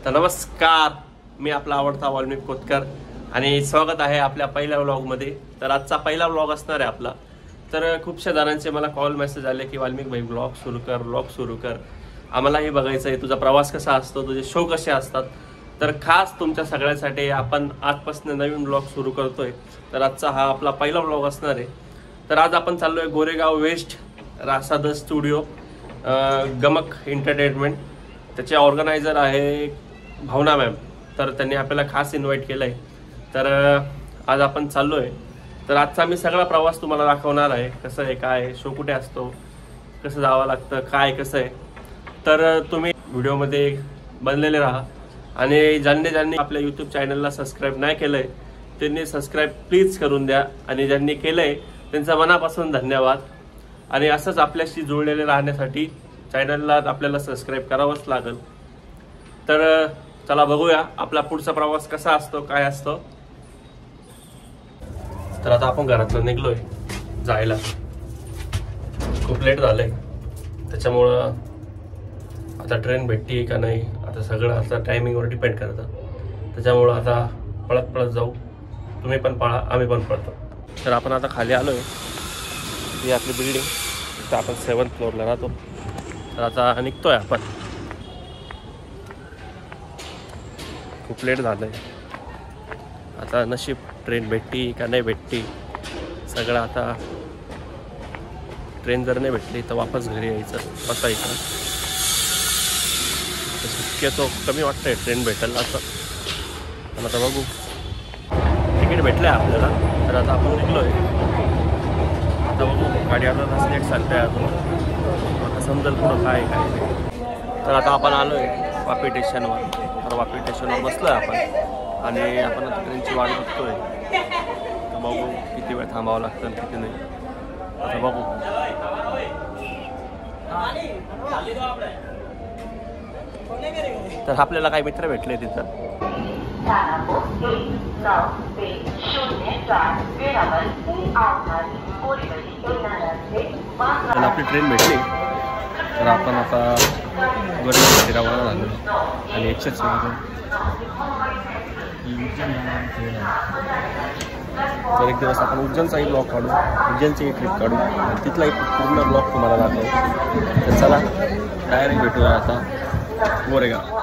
तर नमस्कार, मी आपला आवडता वाल्मिक कोतकर आणि स्वागत आहे आपल्या पहिल्या व्लॉगमध्ये। तर आजचा पहिला व्लॉग असणार आहे आपला। तर खूपशा जणांचे मला कॉल मेसेज आले की वाल्मिक भाई व्लॉग सुरू कर, आम्हालाही बघायचं आहे, तुझा प्रवास कसा असतो, तुझे शो कसे असतात। तर खास तुमच्या सगळ्यांसाठी आपण आजपासून नवीन व्लॉग सुरू करतोय। तर आजचा हा आपला पहिला व्लॉग असणार आहे। तर आज आपण चाललोय गोरेगाव वेस्ट रासाद स्टुडिओ, गमक एंटरटेनमेंट। त्याचे ऑर्गनायझर आहे भावना मॅम। तर त्यांनी आपल्याला खास इन्व्हाइट केलं आहे। तर आज आपण चाललोय। तर आजचा मी सगळा प्रवास तुम्हाला दाखवणार आहे, कसं आहे, काय शो कुठे असतो, कसं जावं लागतं, काय कसं आहे। तर तुम्ही व्हिडिओमध्ये बनलेले राहा आणि ज्यांनी आपल्या यूट्यूब चॅनलला सबस्क्राईब नाही केलंय त्यांनी सबस्क्राईब प्लीज करून द्या आणि ज्यांनी केलंय त्यांचा मनापासून धन्यवाद। आणि असंच आपल्याशी जुळलेले राहण्यासाठी चॅनलला आपल्याला सबस्क्राईब करावंच लागेल। तर चला बघूया आपला पुढचा प्रवास कसा असतो, काय असतो। तर आता आपण घरातून निघलोय जायला, खूप लेट झालंय, त्याच्यामुळं आता ट्रेन भेटते का नाही आता सगळं आता टायमिंगवर डिपेंड करतं। त्याच्यामुळं आता पळत जाऊ, तुम्ही पण पळा आम्ही पण पळतो। तर आपण आता खाली आलोय, ही आपली बिल्डिंग, तर आपण 7th फ्लोअरला राहतो। तर आता निघतोय आपण, खूप लेट झालंय, आता नशीब ट्रेन भेटती का नाही भेटती सगळं। आता ट्रेन जर नाही भेटली तर वापस घरी यायचं, बसायचं। शक्यतो कमी वाटतंय ट्रेन भेटेल असं, पण आता बघू। तिकीट भेटलं आहे आपल्याला, तर आता आपण निघलोय। आता बघू, गाडी आता लेट चालतंय अजून, आता समजेल पुढं काय तर आता आपण आलोय वापी स्टेशनवर। तर वापी स्टेशनवर बसलोय आपण आणि आपण आता ट्रेनची वाट बघतोय। तर बघू किती वेळ थांबावं लागतं किती नाही, आता बघू। तर आपल्याला काही मित्र भेटले तिथं। तर आपली ट्रेन भेटली, तर आपण आता गोरेगावसाठी रवाना झालो आणि एकशेच तर एक दिवस आपण उज्जैनचाही ब्लॉग काढू, उज्जैनची ट्रिप काढू आणि तिथला एक पूर्ण ब्लॉग तुम्हाला दाखवू। तर चला डायरेक्ट भेटूया आता गोरेगाव।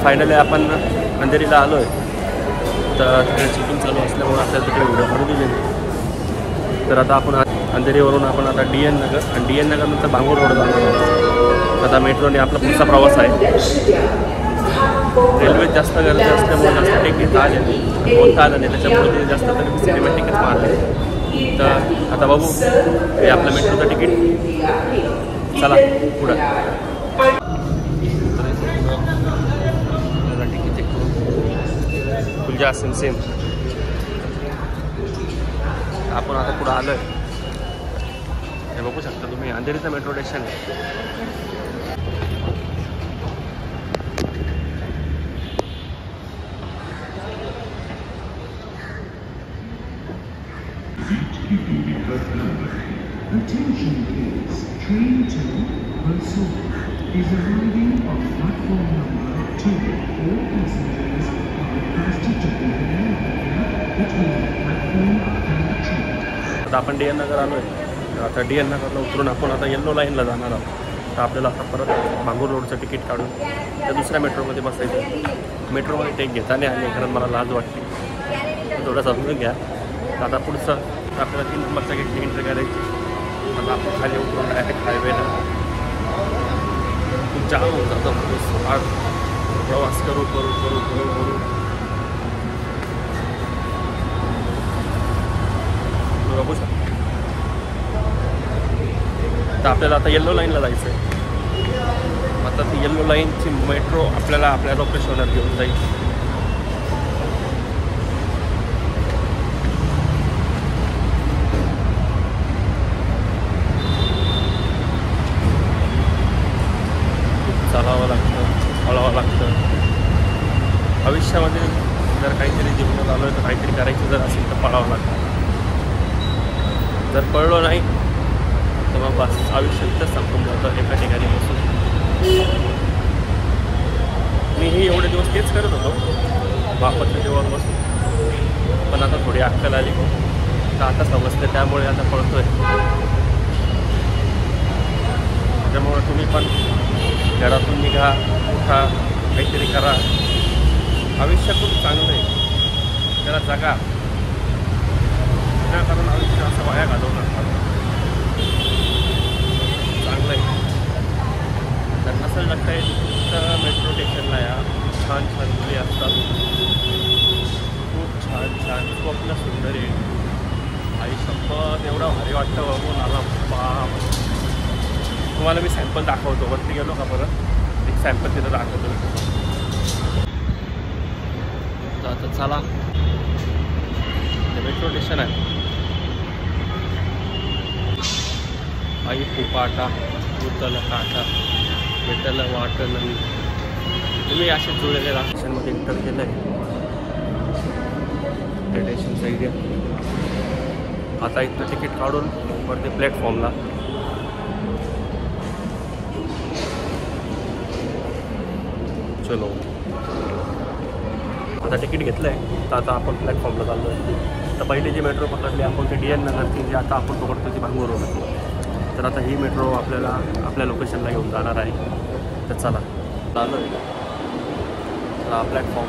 फायनली आपण अंधेरीला आलो आहे। तर तिकडे शूटिंग चालू असल्यामुळे आपल्याला तिकडे व्हिडिओ काढू दिले नाही। तर आता आपण अंधेरीवरून आपण आता DN नगर आणि DN नगर नंतर भांगूर रोड जातो। आता मेट्रोने आपला पुढचा प्रवास आहे। रेल्वेत जास्त गर्दी असल्यामुळे जास्त तिकीट आले नाही, बोलता आलं नाही, त्याच्यामुळे ते जास्त तरी सिनेमा तिकीट मारले। तर आता बघू हे आपलं मेट्रोचं तिकीट। चला पुढं सेम आपण आता पुढे आलोय, हे बघू शकता तुम्ही, अंधेरीचं मेट्रो स्टेशन आहे। Attention please, train to Mansoor is arriving on platform number 2. All passengers are requested to be between the platform and the train. आता आपण DN नगर आलो आहे. तर आता DN नगरला उतरून आपण आता येल्लो लाईनला जाणार आहोत. तर आपल्याला आता परत भांगूर रोडचं तिकीट काढून त्या दुसऱ्या मेट्रोमध्ये बसायचं. मेट्रोमध्ये टेक घेता नाही आली कारण मला लाज वाटते, थोडं समजून घ्या. आता पुढचं आपल्याला 3 नंबरच्या गेटची एंट्री करायची. आता आपण खाली उतरून डायरेक्ट हायवेला खूप जाम होऊन जातं. प्रवास करू बघू शकतो. तर आपल्याला आता येल्लो लाईनला जायचं आहे. आता ती येल्लो लाईनची मेट्रो आपल्याला आपल्या लोकेशनवर घेऊन जाईल. चालावं लागतं, पळावं लागतं. आयुष्यामध्ये जर काहीतरी जीवनात आलं तर काहीतरी करायचं जर असेल तर पळावं लागतं. जर पळलो नाही तर मग बस आयुष्य इथंच संपून जातं एका ठिकाणी बसून. मीही एवढे दिवस तेच करत होतो बापाच्या जेवण बसून, पण आता थोडी अक्कल आली तर आता समजते, त्यामुळे आता पळतोय. त्यामुळे तुम्ही पण घरातून निघा, उठा, काहीतरी करा. आयुष्य खूप चांगलं आहे, त्याला जगा. कारण आयुष्य असं वाया घालवणार चांगलं आहे. तर नसेल जगता येईल तर मेट्रो स्टेशनला या. छान छान मुली असतात, खूप छान स्वप्न सुंदर आहे. आई शपथ एवढा भारी वाटतं बघून आला बाप. तुम्हाला मी सॅम्पल दाखवतो. वरती गेलो का परत एक सॅम्पल तिथं दाखवतो. तर आता चला, मेट्रो स्टेशन आहे. आई फुपाटा उतल काटा भेटल वाटल. तुम्ही असे जुळलेल्या स्टेशनमध्ये एंटर केलं आहे. स्टेशनचा एरिया. आता इथं तिकीट काढून वरती प्लॅटफॉर्मला चलो. आता तिकीट घेतलं आहे तर आता आपण प्लॅटफॉर्मला चाललो आहे. तर पहिली जी मेट्रो पकडली आपण ती DN नगरची, जी आता आपण पकडतो ती भांगूर रोड. तर आता ही मेट्रो आपल्याला आपल्या लोकेशनला घेऊन जाणार आहे. तर चला चालू आहे. चला प्लॅटफॉर्म.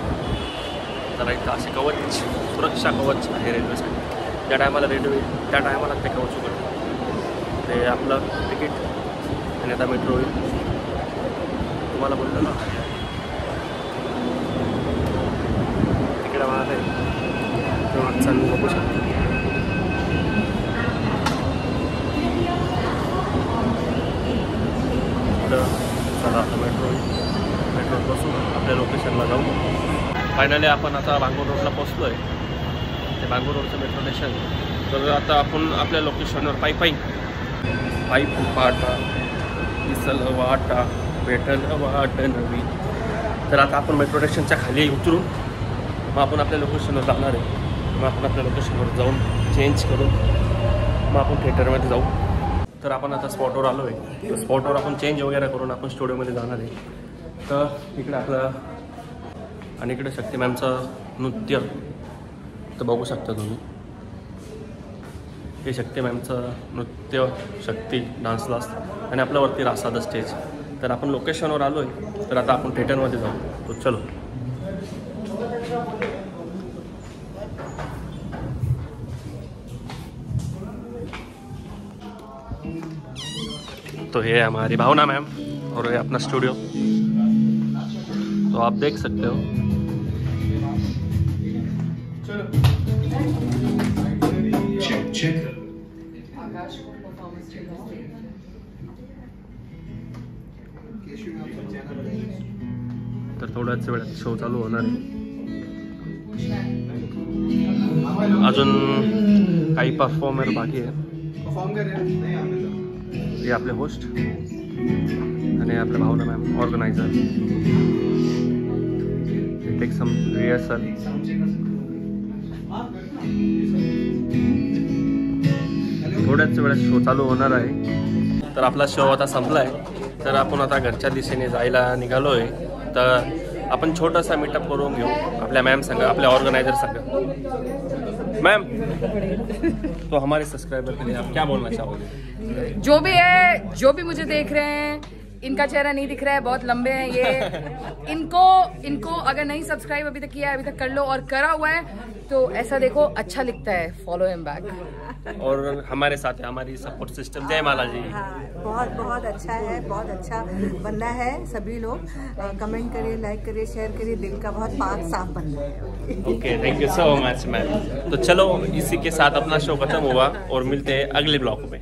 तर इथं असे कवच, सुरक्षा कवच आहे रेल्वेसाठी. ज्या टायमाला रेल्वे त्या टायमाला ते कवच उघडतं. ते आपलं तिकीट आणि आता मेट्रो होईल. तुम्हाला बोललो ना तिकीट आम्हाला आहे तेव्हा चालू बघू शकतो. चला आता मेट्रो बसून आपल्या लोकेशनला जाऊ. फायनली आपण आता भांगूर रोडला पोचलो आहे. ते भांगूर रोडचं मेट्रो स्टेशन. तर आता आपण आपल्या लोकेशनवर पायी फुपाटा दिसल वाटा भेटल वाट नवी. तर आता आपण मेट्रो स्टेशनच्या खाली उतरून मग आपण आपल्या लोकेशनवर जाणार आहे. मग आपण आपल्या लोकेशनवर जाऊन चेंज करून मग आपण थिएटरमध्ये जाऊ. तर आपण आता स्पॉटवर आलो आहे. तर स्पॉटवर आपण चेंज वगैरे करून आपण स्टुडिओमध्ये जाणार आहे. तर इकडे आपलं आणि इकडे शक्ती मॅमचं नृत्य तर बघू शकता तुम्ही. हे शक्ती मॅमचं नृत्य, शक्ती डान्स क्लास आणि आपल्यावरती रासाद स्टेज. तर आपण लोकेशनवर आलो आहे. तर आता आपण थिएटरमध्ये जाऊ. तो चलो. तो ये हमारी भावना मैम और ये अपना स्टूडियो. तो आप देख सकते हो. Check. तर थोड्याच वेळात शो चालू होणार आहे. अजून काही परफॉर्मर बाकी आहे. हे आपले होस्ट आणि आपल्या Bhavana ma'am organiser. Take some rehearsal. थोड्याच वेळात शो चालू होणार आहे. तर आपला शो आता संपला आहे. तर आपण आता घरच्या दिशेने जायला निघालो आहे. तर आपण छोटासा मीटअप करून घेऊ आपल्या मॅम संग, आपल्या ऑर्गनायझर संग. मैम, तो हमारे सब्सक्राइबर के लिए आप क्या बोलना चाहोगे? जो भी है, जो भी मुझे देख रहे हैं, इनका चेहरा नहीं दिख रहा है, बहुत लंबे हैं ये। इनको अगर नहीं सब्सक्राइब अभी तक किया है, अभी तक कर लो, और करा हुआ है तो ऐसा देखो अच्छा लिखता है, फॉलो हिम बैक। और हमारे साथ है हमारी सपोर्ट सिस्टम जयमाला जी। हाँ, बहुत बहुत अच्छा है, बहुत अच्छा बंदा है। सभी लोग कमेंट करिए, लाइक करिए, शेयर करिए, दिल का बहुत पाक साफ बंदा है। Okay, thank you so much ma'am. तो चलो इसी के साथ अपना शो खत्म हुआ और मिलते हैं अगले ब्लॉग में।